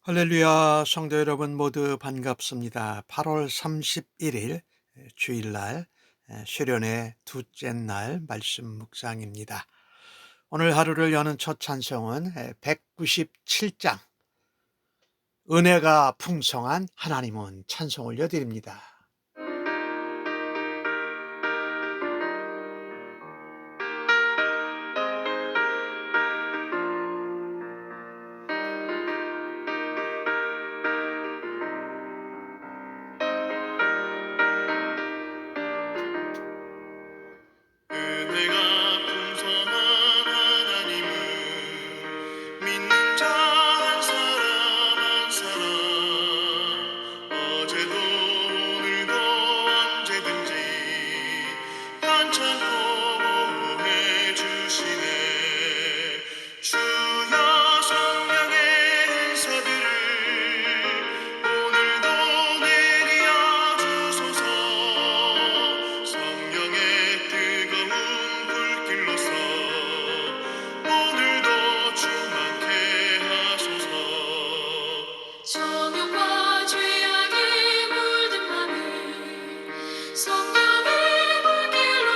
할렐루야, 성도 여러분 모두 반갑습니다. 8월 31일 주일날 수련의 둘째 날 말씀 묵상입니다. 오늘 하루를 여는 첫 찬송은 197장 은혜가 풍성한 하나님은 찬송 올려드립니다. 은혜가 풍성한 하나님은 믿는 자 한 사람 한 사람 어제도 오늘도 언제든지 한창 보호해 주시네. 주여 성령의 은사들을 오늘도 내려 주소서. 성령의 뜨거운 불길로서 오늘도 충만케 하소서. 정욕과 죄악에 물든 맘을 성령의 불길로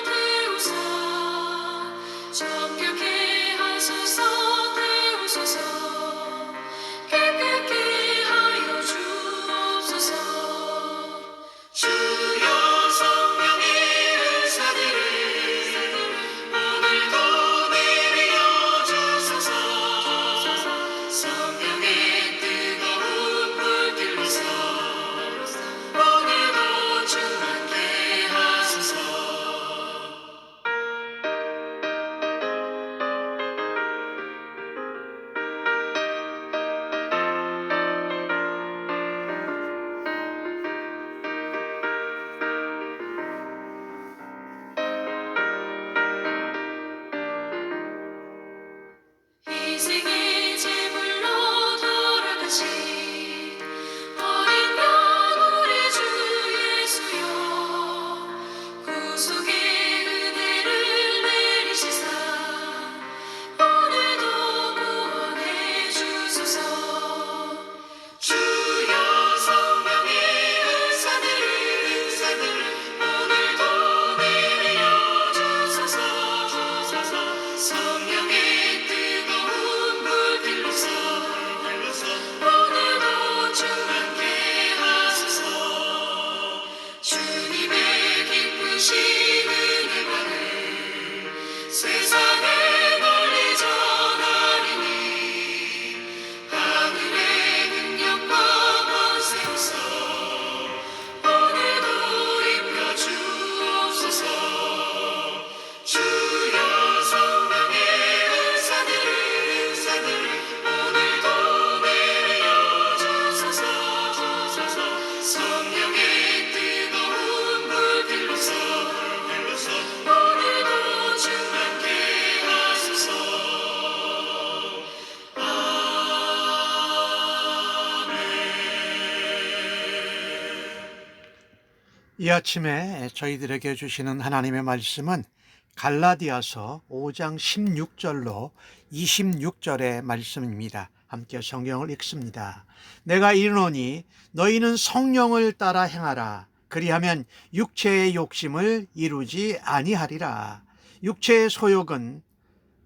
태우사 정결케 하소서. 태우소서. 깨끗게 하여 주옵소서. 주여 성령의 은사들을 오늘도 내려 주소서. 성령의 뜨거운 불길로서 오늘도 충만케 하소서. 희생의 제물로 돌아가신 어린 양 우리 주 예수여, 구속의 은혜를 내리시사 오늘도 구원해 주소서. 주여 성령의 은사들을 오늘도 내려 주소서. 성령의 뜨거운 불길로서 오늘도 충만케 하소서. 주님의 기쁘신 은혜만을 세상에 널리 전하리니 하늘의 능력과 권세로서 오늘도 입혀 주옵소서. 주여 성령의 은사들을 오늘도 내려 주소서. 성령의 뜨거운 불길로서 오늘도 충만케 하소서. 이 아침에 저희들에게 주시는 하나님의 말씀은 갈라디아서 5장 16절로 26절의 말씀입니다. 함께 성경을 읽습니다. 내가 이르노니 너희는 성령을 따라 행하라. 그리하면 육체의 욕심을 이루지 아니하리라. 육체의 소욕은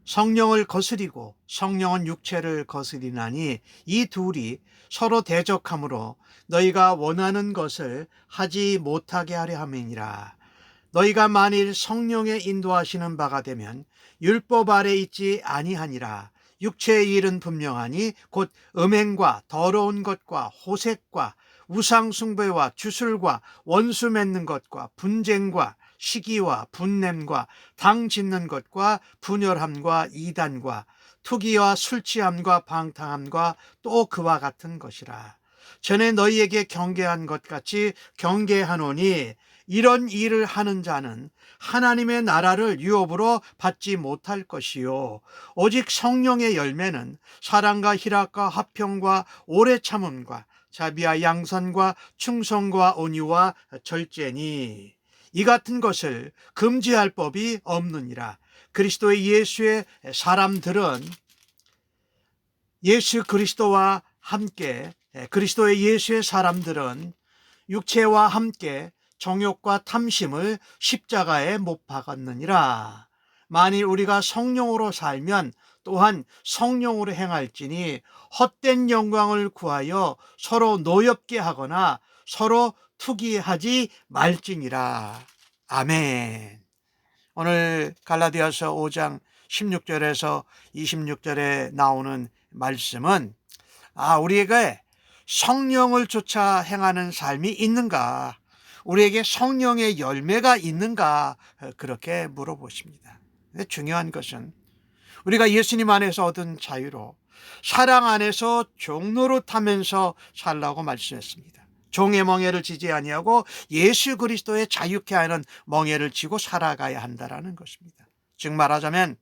성령을 거스리고 성령은 육체를 거스리나니 이 둘이 서로 대적하므로 너희가 원하는 것을 하지 못하게 하려 함이니라. 너희가 만일 성령의 인도하시는 바가 되면 율법 아래 있지 아니하니라. 육체의 일은 분명하니 곧 음행과 더러운 것과 호색과 우상숭배와 주술과 원수 맺는 것과 분쟁과 시기와 분냄과 당 짓는 것과 분열함과 이단과 투기와 술취함과 방탕함과 또 그와 같은 것이라. 전에 너희에게 경계한 것 같이 경계하노니 이런 일을 하는 자는 하나님의 나라를 유업으로 받지 못할 것이요 오직 성령의 열매는 사랑과 희락과 화평과 오래 참음과 자비와 양선과 충성과 온유와 절제니 이 같은 것을 금지할 법이 없느니라. 그리스도의 예수의 사람들은 예수 그리스도와 함께 그리스도의 예수의 사람들은 육체와 함께 정욕과 탐심을 십자가에 못 박았느니라. 만일 우리가 성령으로 살면 또한 성령으로 행할지니 헛된 영광을 구하여 서로 노엽게 하거나 서로 투기하지 말지니라. 아멘. 오늘 갈라디아서 5장 16절에서 26절에 나오는 말씀은 우리에게 성령을 쫓아 행하는 삶이 있는가, 우리에게 성령의 열매가 있는가, 그렇게 물어보십니다. 중요한 것은 우리가 예수님 안에서 얻은 자유로 사랑 안에서 종노릇하면서 살라고 말씀했습니다. 종의 멍에를 지지 아니하고 예수 그리스도의 자유케 하는 멍에를 지고 살아가야 한다라는 것입니다. 즉 말하자면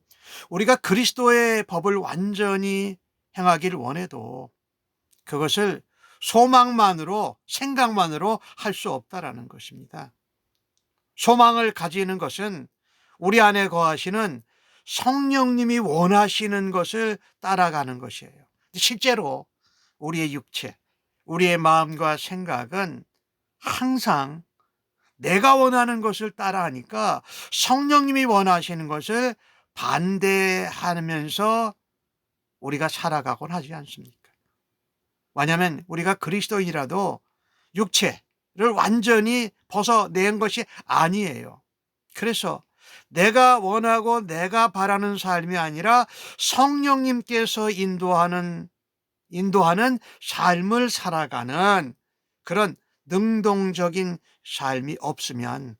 우리가 그리스도의 법을 완전히 행하기를 원해도 그것을 소망만으로, 생각만으로 할 수 없다라는 것입니다. 소망을 가지는 것은 우리 안에 거하시는 성령님이 원하시는 것을 따라가는 것이에요. 실제로 우리의 육체, 우리의 마음과 생각은 항상 내가 원하는 것을 따라하니까 성령님이 원하시는 것을 반대하면서 우리가 살아가곤 하지 않습니까? 왜냐하면 우리가 그리스도인이라도 육체를 완전히 벗어낸 것이 아니에요. 그래서 내가 원하고 내가 바라는 삶이 아니라 성령님께서 인도하는 삶을 살아가는 그런 능동적인 삶이 없으면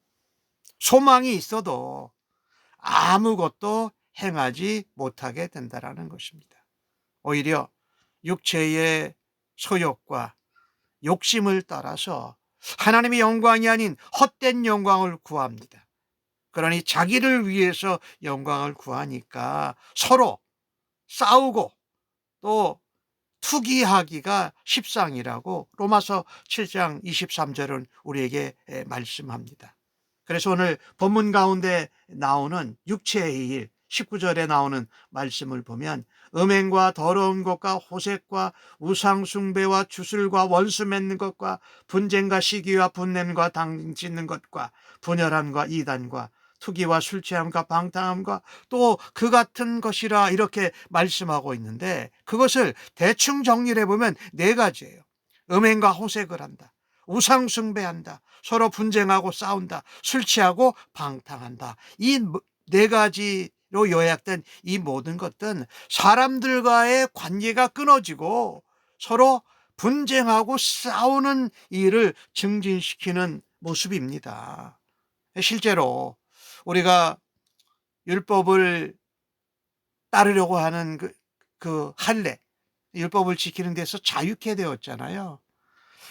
소망이 있어도 아무것도 행하지 못하게 된다는 것입니다. 오히려 육체의 소욕과 욕심을 따라서 하나님의 영광이 아닌 헛된 영광을 구합니다. 그러니 자기를 위해서 영광을 구하니까 서로 싸우고 또 투기하기가 십상이라고 로마서 7장 23절은 우리에게 말씀합니다. 그래서 오늘 본문 가운데 나오는 육체의 일 19절에 나오는 말씀을 보면 음행과 더러운 것과 호색과 우상 숭배와 주술과 원수 맺는 것과 분쟁과 시기와 분냄과 당 짓는 것과 분열함과 이단과 투기와 술 취함과 방탕함과 또 그 같은 것이라 이렇게 말씀하고 있는데 그것을 대충 정리를 해보면 네 가지예요. 음행과 호색을 한다, 우상 숭배한다, 서로 분쟁하고 싸운다, 술 취하고 방탕한다. 이 네 가지로 요약된 이 모든 것들은 사람들과의 관계가 끊어지고 서로 분쟁하고 싸우는 일을 증진시키는 모습입니다. 실제로 우리가 율법을 따르려고 하는 그 할례, 율법을 지키는 데서 자유케 되었잖아요.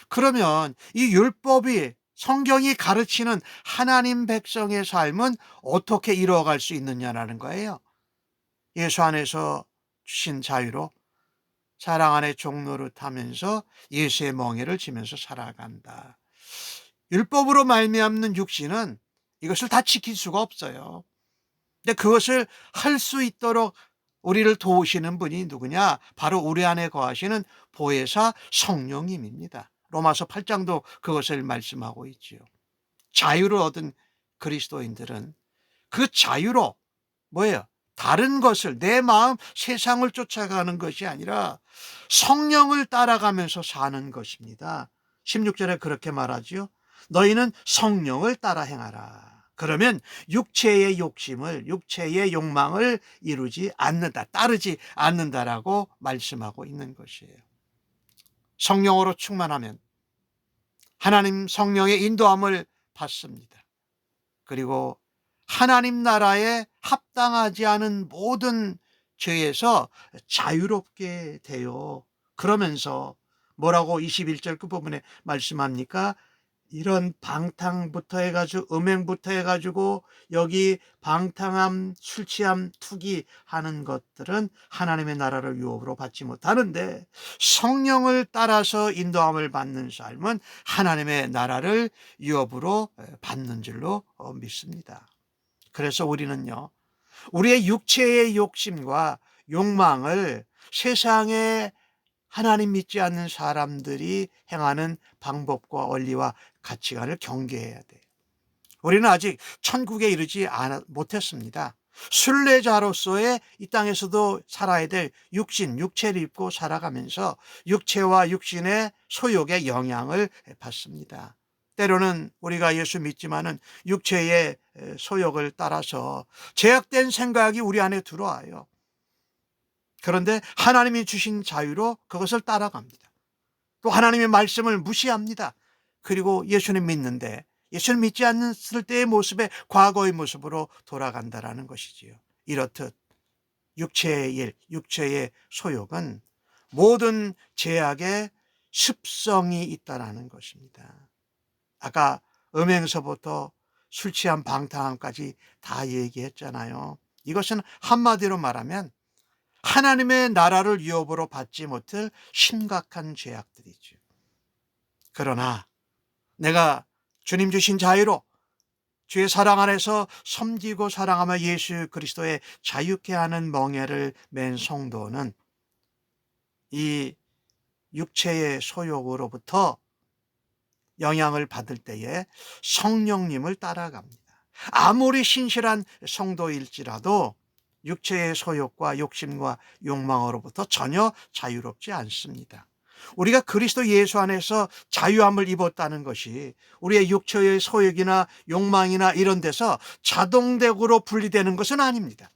그러면 이 율법이 성경이 가르치는 하나님 백성의 삶은 어떻게 이루어갈 수 있느냐라는 거예요. 예수 안에서 주신 자유로 사랑 안에 종노릇하면서 예수의 멍에를 지면서 살아간다. 율법으로 말미암는 육신은 이것을 다 지킬 수가 없어요. 근데 그것을 할 수 있도록 우리를 도우시는 분이 누구냐? 바로 우리 안에 거하시는 보혜사 성령님입니다. 로마서 8장도 그것을 말씀하고 있지요. 자유를 얻은 그리스도인들은 그 자유로 뭐예요? 다른 것을, 내 마음, 세상을 쫓아가는 것이 아니라 성령을 따라가면서 사는 것입니다. 16절에 그렇게 말하지요. 너희는 성령을 따라 행하라. 그러면 육체의 욕심을, 육체의 욕망을 이루지 않는다, 따르지 않는다라고 말씀하고 있는 것이에요. 성령으로 충만하면 하나님 성령의 인도함을 받습니다. 그리고 하나님 나라에 합당하지 않은 모든 죄에서 자유롭게 되어 그러면서 뭐라고 21절 끝부분에 말씀합니까? 이런 방탕부터 해가지고 음행부터 해가지고 여기 방탕함, 술취함, 투기하는 것들은 하나님의 나라를 유업으로 받지 못하는데 성령을 따라서 인도함을 받는 삶은 하나님의 나라를 유업으로 받는 줄로 믿습니다. 그래서 우리는요, 우리의 육체의 욕심과 욕망을 세상의 하나님 믿지 않는 사람들이 행하는 방법과 원리와 가치관을 경계해야 돼요. 우리는 아직 천국에 이르지 못했습니다. 순례자로서의 이 땅에서도 살아야 될 육체를 입고 살아가면서 육체와 육신의 소욕에 영향을 받습니다. 때로는 우리가 예수 믿지만은 육체의 소욕을 따라서 제약된 생각이 우리 안에 들어와요. 그런데 하나님이 주신 자유로 그것을 따라갑니다. 또 하나님의 말씀을 무시합니다. 그리고 예수님 믿는데 예수를 믿지 않았을 때의 모습에 과거의 모습으로 돌아간다라는 것이지요. 이렇듯 육체의 일, 육체의 소욕은 모든 죄악의 습성이 있다라는 것입니다. 아까 음행서부터 술 취한 방탕함까지 다 얘기했잖아요. 이것은 한마디로 말하면 하나님의 나라를 유업으로 받지 못할 심각한 죄악들이죠. 그러나 내가 주님 주신 자유로 주의 사랑 안에서 섬기고 사랑하며 예수 그리스도의 자유케 하는 멍에를 맨 성도는 이 육체의 소욕으로부터 영향을 받을 때에 성령님을 따라갑니다. 아무리 신실한 성도일지라도 육체의 소욕과 욕심과 욕망으로부터 전혀 자유롭지 않습니다. 우리가 그리스도 예수 안에서 자유함을 입었다는 것이 우리의 육체의 소욕이나 욕망이나 이런 데서 자동적으로 분리되는 것은 아닙니다.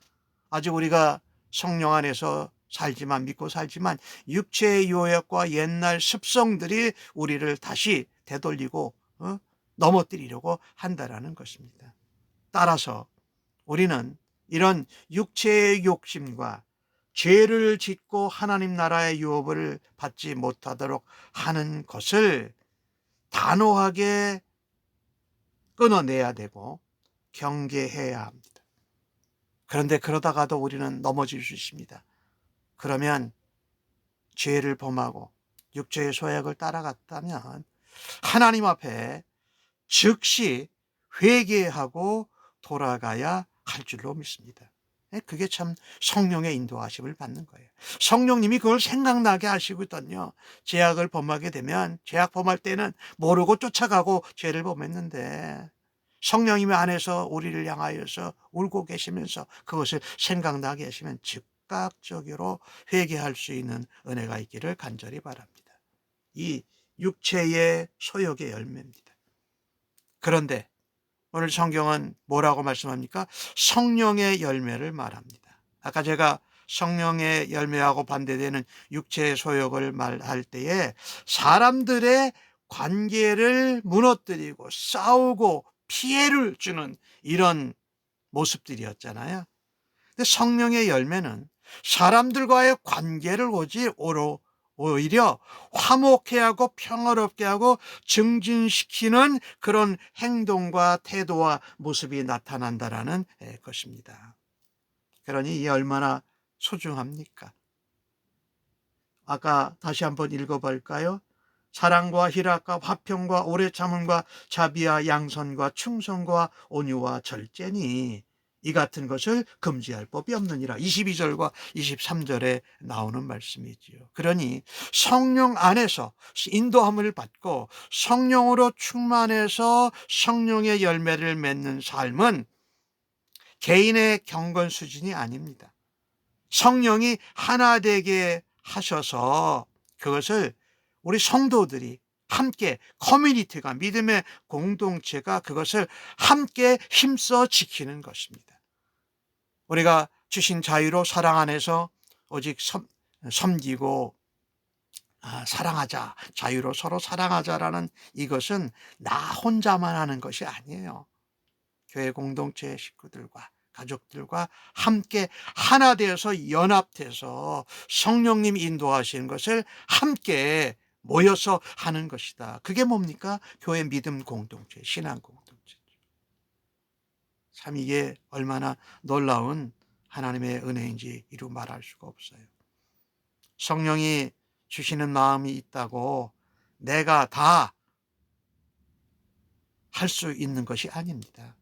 아직 우리가 성령 안에서 믿고 살지만 육체의 요약과 옛날 습성들이 우리를 다시 되돌리고 넘어뜨리려고 한다라는 것입니다. 따라서 우리는 이런 육체의 욕심과 죄를 짓고 하나님 나라의 유업을 받지 못하도록 하는 것을 단호하게 끊어내야 되고 경계해야 합니다. 그런데 그러다가도 우리는 넘어질 수 있습니다. 그러면 죄를 범하고 육체의 소욕을 따라갔다면 하나님 앞에 즉시 회개하고 돌아가야 할 줄로 믿습니다. 그게 참 성령의 인도하심을 받는 거예요. 성령님이 그걸 생각나게 하시거든요. 죄악을 범하게 되면 죄악 범할 때는 모르고 쫓아가고 죄를 범했는데 성령님의 안에서 우리를 향하여서 울고 계시면서 그것을 생각나게 하시면 즉각적으로 회개할 수 있는 은혜가 있기를 간절히 바랍니다. 이 육체의 소욕의 열매입니다. 그런데 오늘 성경은 뭐라고 말씀합니까? 성령의 열매를 말합니다. 아까 제가 성령의 열매하고 반대되는 육체의 소욕을 말할 때에 사람들의 관계를 무너뜨리고 싸우고 피해를 주는 이런 모습들이었잖아요. 근데 성령의 열매는 사람들과의 관계를 오히려 화목해 하고 평화롭게 하고 증진시키는 그런 행동과 태도와 모습이 나타난다라는 것입니다. 그러니 이게 얼마나 소중합니까? 아까 다시 한번 읽어볼까요? 사랑과 희락과 화평과 오래 참음과 자비와 양선과 충성과 온유와 절제니 이 같은 것을 금지할 법이 없느니라. 22절과 23절에 나오는 말씀이지요. 그러니 성령 안에서 인도함을 받고 성령으로 충만해서 성령의 열매를 맺는 삶은 개인의 경건 수준이 아닙니다. 성령이 하나 되게 하셔서 그것을 우리 성도들이 함께 커뮤니티가 믿음의 공동체가 그것을 함께 힘써 지키는 것입니다. 우리가 주신 자유로 사랑 안에서 오직 섬기고 사랑하자, 자유로 서로 사랑하자라는 이것은 나 혼자만 하는 것이 아니에요. 교회 공동체 식구들과 가족들과 함께 하나 되어서 연합돼서 성령님 인도하시는 것을 함께 모여서 하는 것이다. 그게 뭡니까? 교회 믿음 공동체, 신앙 공동체. 참 이게 얼마나 놀라운 하나님의 은혜인지 이루 말할 수가 없어요. 성령이 주시는 마음이 있다고 내가 다 할 수 있는 것이 아닙니다.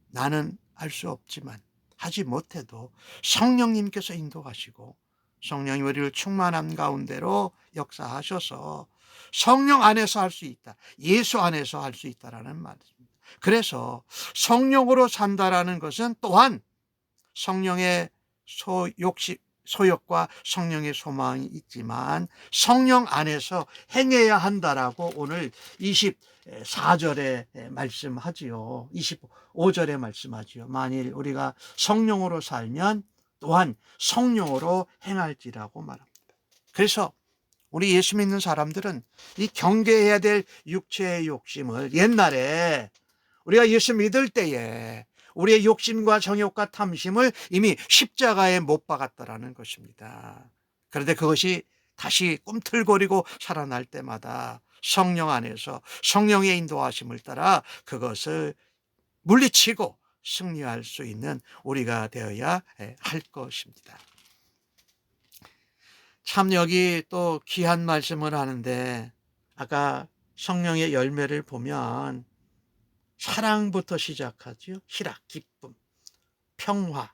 나는 할 수 없지만 하지 못해도 성령님께서 인도하시고 성령이 우리를 충만한 가운데로 역사하셔서 성령 안에서 할 수 있다. 예수 안에서 할 수 있다라는 말입니다. 그래서 성령으로 산다라는 것은 또한 성령의 소욕과 성령의 소망이 있지만 성령 안에서 행해야 한다라고 오늘 24절에 말씀하지요. 25절에 말씀하지요. 만일 우리가 성령으로 살면 또한 성령으로 행할지라고 말합니다. 그래서 우리 예수 믿는 사람들은 이 경계해야 될 육체의 욕심을 옛날에 우리가 예수 믿을 때에 우리의 욕심과 정욕과 탐심을 이미 십자가에 못 박았다라는 것입니다. 그런데 그것이 다시 꿈틀거리고 살아날 때마다 성령 안에서 성령의 인도하심을 따라 그것을 물리치고 승리할 수 있는 우리가 되어야 할 것입니다. 참 여기 또 귀한 말씀을 하는데 아까 성령의 열매를 보면 사랑부터 시작하죠. 희락, 기쁨, 평화,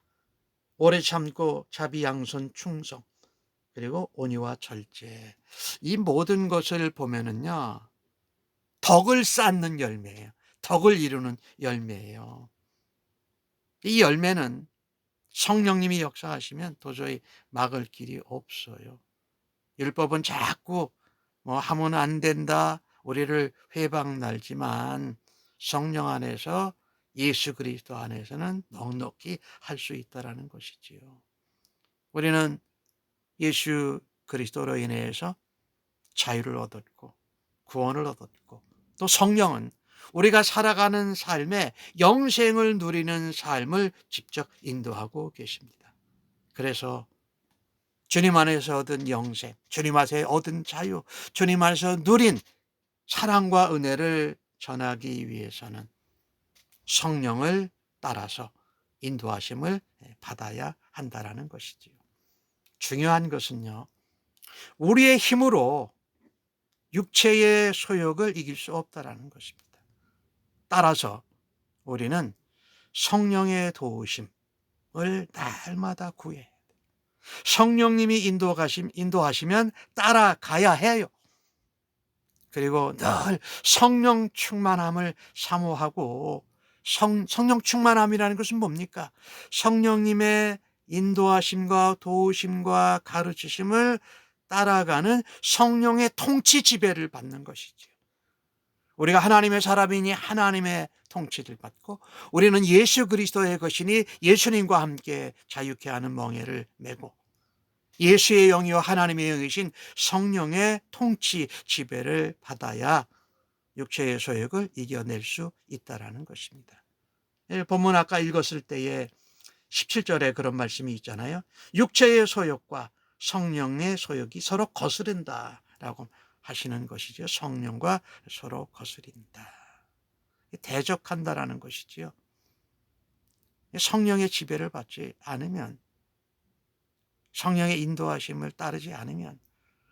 오래 참고 자비, 양선, 충성, 그리고 온유와 절제. 이 모든 것을 보면은요, 덕을 쌓는 열매예요. 덕을 이루는 열매예요. 이 열매는 성령님이 역사하시면 도저히 막을 길이 없어요. 율법은 자꾸 하면 안 된다, 우리를 회방 날지만 성령 안에서 예수 그리스도 안에서는 넉넉히 할 수 있다라는 것이지요. 우리는 예수 그리스도로 인해서 자유를 얻었고 구원을 얻었고 또 성령은 우리가 살아가는 삶에 영생을 누리는 삶을 직접 인도하고 계십니다. 그래서 주님 안에서 얻은 영생, 주님 안에서 얻은 자유, 주님 안에서 누린 사랑과 은혜를 전하기 위해서는 성령을 따라서 인도하심을 받아야 한다라는 것이지요. 중요한 것은요, 우리의 힘으로 육체의 소욕을 이길 수 없다라는 것입니다. 따라서 우리는 성령의 도우심을 날마다 구해야 돼요. 성령님이 인도하시면 따라가야 해요. 그리고 늘 성령 충만함을 사모하고, 성령 충만함이라는 것은 뭡니까? 성령님의 인도하심과 도우심과 가르치심을 따라가는 성령의 통치 지배를 받는 것이죠. 우리가 하나님의 사람이니 하나님의 통치를 받고, 우리는 예수 그리스도의 것이니 예수님과 함께 자유케 하는 멍에를 메고, 예수의 영이요 하나님의 영이신 성령의 통치 지배를 받아야 육체의 소욕을 이겨낼 수 있다라는 것입니다. 본문 아까 읽었을 때에 17절에 그런 말씀이 있잖아요. 육체의 소욕과 성령의 소욕이 서로 거스른다라고 하시는 것이죠. 성령과 서로 거스린다. 대적한다라는 것이지요. 성령의 지배를 받지 않으면, 성령의 인도하심을 따르지 않으면,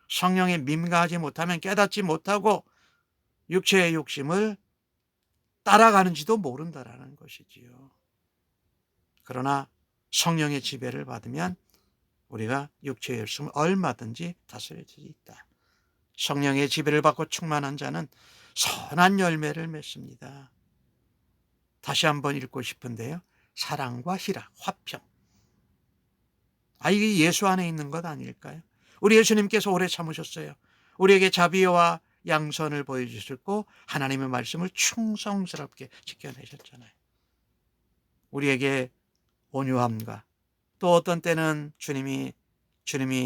성령에 민감하지 못하면, 깨닫지 못하고 육체의 욕심을 따라가는지도 모른다라는 것이지요. 그러나 성령의 지배를 받으면 우리가 육체의 욕심을 얼마든지 다스릴 수 있다. 성령의 지배를 받고 충만한 자는 선한 열매를 맺습니다. 다시 한번 읽고 싶은데요. 사랑과 희락, 화평. 이게 예수 안에 있는 것 아닐까요? 우리 예수님께서 오래 참으셨어요. 우리에게 자비와 양선을 보여주셨고 하나님의 말씀을 충성스럽게 지켜내셨잖아요. 우리에게 온유함과 또 어떤 때는 주님이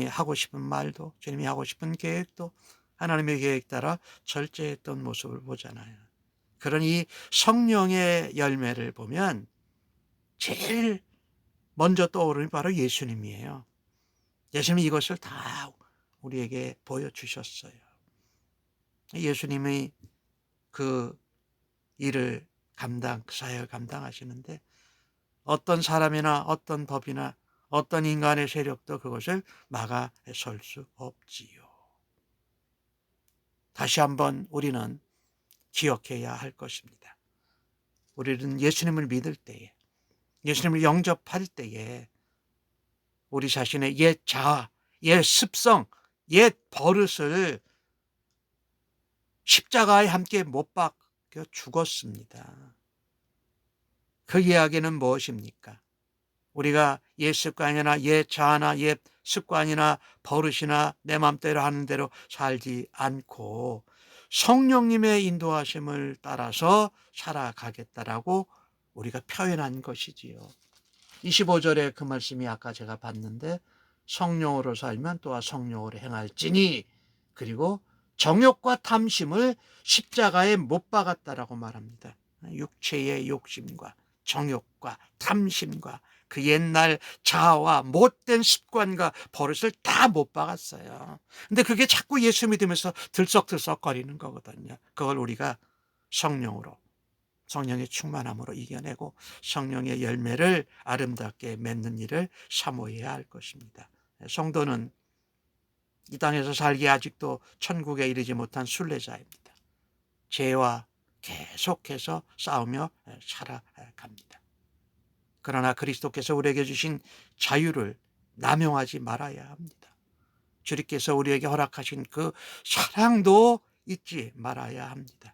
하고 싶은 말도, 주님이 하고 싶은 계획도 하나님의 계획 따라 절제했던 모습을 보잖아요. 그러니 성령의 열매를 보면 제일 먼저 떠오르는 바로 예수님이에요. 예수님이 이것을 다 우리에게 보여주셨어요. 예수님이 그 일을 그 사역을 감당하시는데 어떤 사람이나 어떤 법이나 어떤 인간의 세력도 그것을 막아설 수 없지요. 다시 한번 우리는 기억해야 할 것입니다. 우리는 예수님을 믿을 때에, 예수님을 영접할 때에 우리 자신의 옛 자아, 옛 습성, 옛 버릇을 십자가에 함께 못 박혀 죽었습니다. 그 이야기는 무엇입니까? 우리가 옛 습관이나 옛 자아나 옛 습관이나 버릇이나 내 맘대로 하는 대로 살지 않고 성령님의 인도하심을 따라서 살아가겠다라고 우리가 표현한 것이지요. 25절에 그 말씀이 아까 제가 봤는데 성령으로 살면 또한 성령으로 행할지니, 그리고 정욕과 탐심을 십자가에 못 박았다라고 말합니다. 육체의 욕심과 정욕과 탐심과 그 옛날 자아와 못된 습관과 버릇을 다 못 박았어요. 근데 그게 자꾸 예수 믿으면서 들썩들썩거리는 거거든요. 그걸 우리가 성령으로, 성령의 충만함으로 이겨내고 성령의 열매를 아름답게 맺는 일을 사모해야 할 것입니다. 성도는 이 땅에서 살기에 아직도 천국에 이르지 못한 순례자입니다. 죄와 계속해서 싸우며 살아갑니다. 그러나 그리스도께서 우리에게 주신 자유를 남용하지 말아야 합니다. 주님께서 우리에게 허락하신 그 사랑도 잊지 말아야 합니다.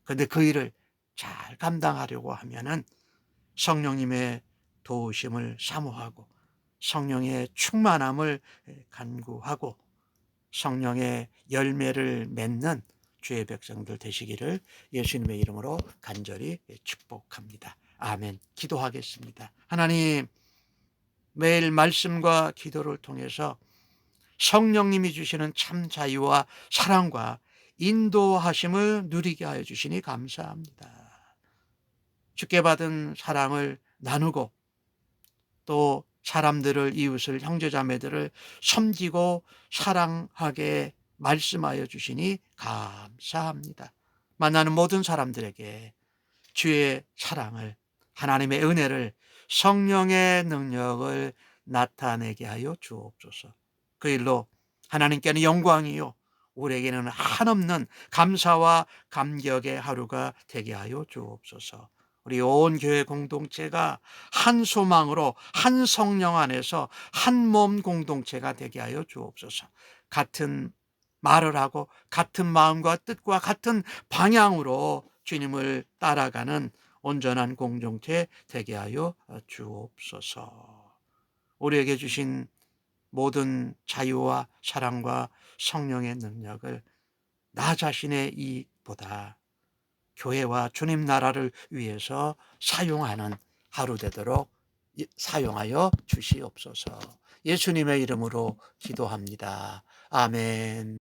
그런데 그 일을 잘 감당하려고 하면은 성령님의 도우심을 사모하고 성령의 충만함을 간구하고 성령의 열매를 맺는 주의 백성들 되시기를 예수님의 이름으로 간절히 축복합니다. 아멘. 기도하겠습니다. 하나님, 매일 말씀과 기도를 통해서 성령님이 주시는 참 자유와 사랑과 인도하심을 누리게 하여 주시니 감사합니다. 주께 받은 사랑을 나누고 또 사람들을, 이웃을, 형제자매들을 섬기고 사랑하게 말씀하여 주시니 감사합니다. 만나는 모든 사람들에게 주의 사랑을, 하나님의 은혜를, 성령의 능력을 나타내게 하여 주옵소서. 그 일로 하나님께는 영광이요 우리에게는 한없는 감사와 감격의 하루가 되게 하여 주옵소서. 우리 온 교회 공동체가 한 소망으로 한 성령 안에서 한 몸 공동체가 되게 하여 주옵소서. 같은 말을 하고 같은 마음과 뜻과 같은 방향으로 주님을 따라가는 온전한 공동체 되게 하여 주옵소서. 우리에게 주신 모든 자유와 사랑과 성령의 능력을 나 자신의 이익보다 교회와 주님 나라를 위해서 사용하는 하루 되도록 사용하여 주시옵소서. 예수님의 이름으로 기도합니다. 아멘.